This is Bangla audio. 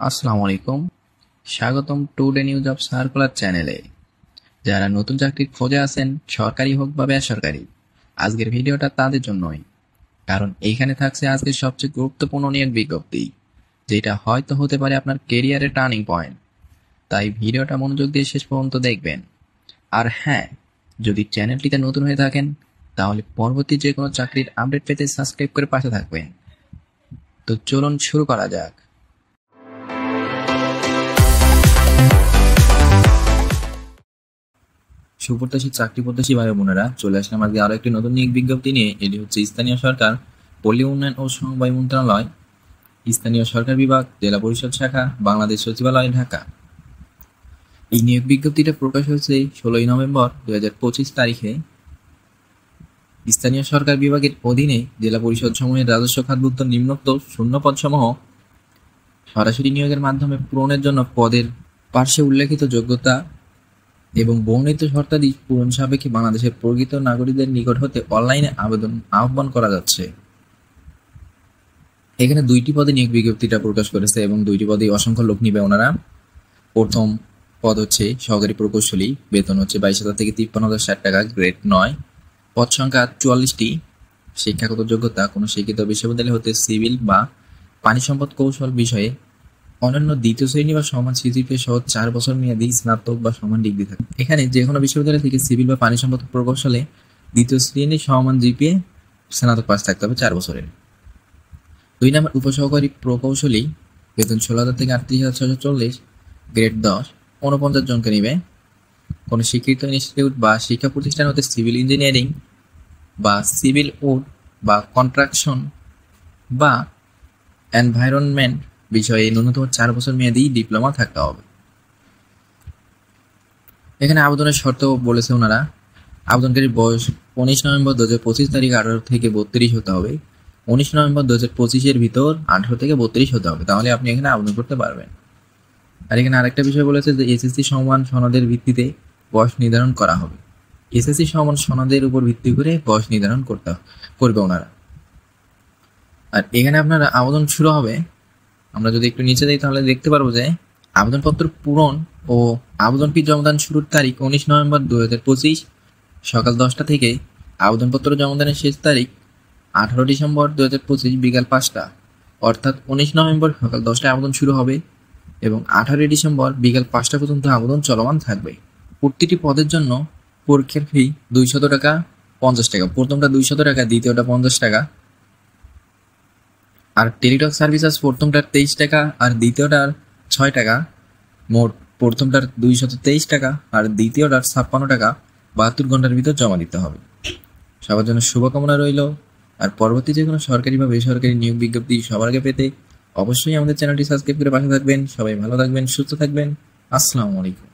আসসালামু আলাইকুম। স্বাগতম টুডে নিউজ অব সার্কুলার চ্যানেলে। যারা নতুন চাকরির খোঁজে আছেন, সরকারি হোক বা বেসরকারি, আজকের ভিডিওটা তাদের জন্যই। কারণ এইখানে থাকছে আজকের সবচেয়ে গুরুত্বপূর্ণ নিয়োগ বিজ্ঞপ্তি, যেটা হয়তো হতে পারে আপনার কেরিয়ারের টার্নিং পয়েন্ট। তাই ভিডিওটা মনোযোগ দিয়ে শেষ পর্যন্ত দেখবেন। আর হ্যাঁ, যদি চ্যানেলটিতে নতুন হয়ে থাকেন, তাহলে পরবর্তী যে কোনো চাকরির আপডেট পেতে সাবস্ক্রাইব করে পাশে থাকবেন। তো চলুন শুরু করা যাক। সুপ্রত্যাশী চাকরি প্রত্যাশী ভাই বোনেরা, চলে আসলাম আজকে আরো একটি নতুন নিয়োগ বিজ্ঞপ্তি নিয়ে। এটি হচ্ছে স্থানীয় সরকার, পল্লী উন্নয়ন ও সমবায় মন্ত্রণালয়, স্থানীয় সরকার বিভাগ, জেলা পরিষদ শাখা, বাংলাদেশ সচিবালয়, ঢাকা। এই নিয়োগ বিজ্ঞপ্তিটা প্রকাশ হয়েছে 16 নভেম্বর 2025 তারিখে। স্থানীয় সরকার বিভাগের অধীনে জেলা পরিষদ সমূহের রাজস্ব খাতভুক্ত নিম্নোক্ত শূন্য পদসমূহ সরাসরি নিয়োগের মাধ্যমে পূরণের জন্য পদের পার্শ্বে উল্লেখিত যোগ্যতা এবং বর্ণিত শর্তাদি পূরণ সাপেক্ষে বাংলাদেশের প্রকৃত নাগরিকদের নিকট হতে অনলাইনে আবেদন আহ্বান করা যাচ্ছে। এখানে 2টি পদে নিয়োগ বিজ্ঞপ্তিটা প্রকাশ করেছে এবং 2টি পদে অসংখ্য লোক নিবে ওনারা। প্রথম পদ হচ্ছে সহকারী প্রকৌশলী, বেতন হচ্ছে 22,000 থেকে 53,060 টাকা, গ্রেড 9, পদ সংখ্যা 44টি। শিক্ষাগত যোগ্যতা কোনো শিক্ষিত বিশ্ববিদ্যালয় হতে সিভিল বা পানি সম্পদ কৌশল বিষয়ে অন্যান্য দ্বিতীয় শ্রেণী বা সমান সিজিপিএ সহ 4 বছর মেয়াদী স্নাতক বা সমান ডিগ্রি থাকে। এখানে যে কোনো বিশ্ববিদ্যালয় থেকে সিভিল বা পানি সম্পদ প্রকৌশলে দ্বিতীয় শ্রেণী সমান জিপিএ স্নাতক পাস থাকতে হবে 4 বছরের। 2 নম্বর উপসহকারী প্রকৌশলী, বেতন 16,000 থেকে 38,640, গ্রেড 10, 49 জনকে নিবে। কোনো স্বীকৃত ইনস্টিটিউট বা শিক্ষা প্রতিষ্ঠান হতে সিভিল ইঞ্জিনিয়ারিং বা সিভিল উড বা কনস্ট্রাকশন বা এনভায়রনমেন্ট বিষয়ে ন্যূনতম 4 বছর মেয়াদী ডিপ্লোমা থাকতে হবে। এখানে আবেদনের শর্ত বলেছে ওনারা, আবেদনকারীর বয়স 19 নভেম্বর 2025 তারিখ 18 থেকে 32 হতে হবে। 19 নভেম্বর 2025 ভিতর 18 থেকে 32 হতে হবে, তাহলে আপনি এখানে আবেদন করতে পারবেন। আর এখানে আরেকটা বিষয় বলেছে যে এসএসসি সমান সনদের ভিত্তিতে বয়স নির্ধারণ করা হবে। এসএসসি সমান সনদের উপর ভিত্তি করে বয়স নির্ধারণ করবে ওনারা। আর এখানে আপনারা আবেদন শুরু হবে, আমরা যদি একটু নিচে যাই তাহলে দেখতে পারবো যে আবেদনপত্র পূরণ ও আবেদন ফি জমাদান শুরুর তারিখ 19 নভেম্বর 2025 সকাল 10টা থেকে আবেদনপত্র জমাদানের শেষ তারিখ 18 ডিসেম্বর 2025 বিকাল 5টা, অর্থাৎ 19 নভেম্বর সকাল 10টায় আবেদন শুরু হবে এবং 18 ডিসেম্বর বিকাল 5টা পর্যন্ত আবেদন চলমান থাকবে। প্রতিটি পদের জন্য পরীক্ষার ফি 200 টাকা, 50 টাকা। প্রথমটা 200 টাকা, দ্বিতীয়টা 50 টাকা। আর টেলিটক সার্ভিস চার্জ প্রথমটার 23 টাকা আর দ্বিতীয়টার 6 টাকা। মোট প্রথমটার 223 টাকা আর দ্বিতীয়টার 56 টাকা 72 ঘন্টার ভিতর জমা দিতে হবে। সবার জন্য শুভকামনা রইল। আর পরবর্তী যে কোনো সরকারি বা বেসরকারি নিয়োগ বিজ্ঞপ্তি সবার আগে পেতে অবশ্যই আমাদের চ্যানেলটি সাবস্ক্রাইব করে পাশে থাকবেন। সবাই ভালো থাকবেন, সুস্থ থাকবেন। আসসালামু আলাইকুম।